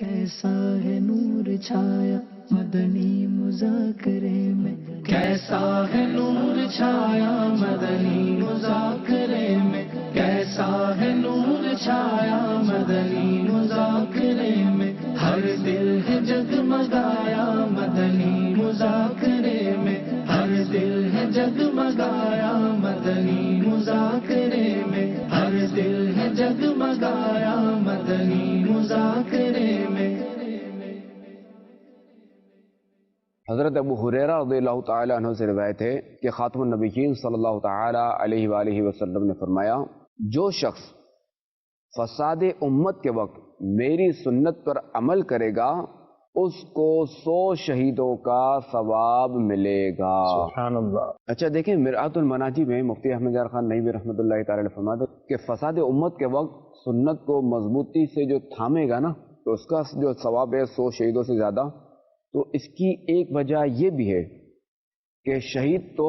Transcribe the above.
کیسا ہے نور چھایا مدنی مذاکرے میں، کیسا ہے نور چھایا مدنی مذاکرے میں، کیسا ہے نور چھایا مدنی مذاکرے میں، ہر دل ہے جگمگایا مدنی مذاکرے میں، ہر دل ہے جگمگایا مدنی مذاکرے میں، ہر دل ہے جگمگایا مدنی مذاکرے میں۔ حضرت ابو ہریرہ رضی اللہ تعالی عنہ سے روایت ہے کہ خاتم النبیین صلی اللہ تعالی علیہ وآلہ وسلم نے فرمایا، جو شخص فساد امت کے وقت میری سنت پر عمل کرے گا اس کو 100 شہیدوں کا ثواب ملے گا۔ سبحان اللہ۔ اچھا دیکھیں، مرآت المناجی میں مفتی احمد یار خان نئی رحمۃ اللہ تعالی علیہ فرماتے کہ فساد امت کے وقت سنت کو مضبوطی سے جو تھامے گا نا تو اس کا جو ثواب ہے 100 شہیدوں سے زیادہ۔ تو اس کی ایک وجہ یہ بھی ہے کہ شہید تو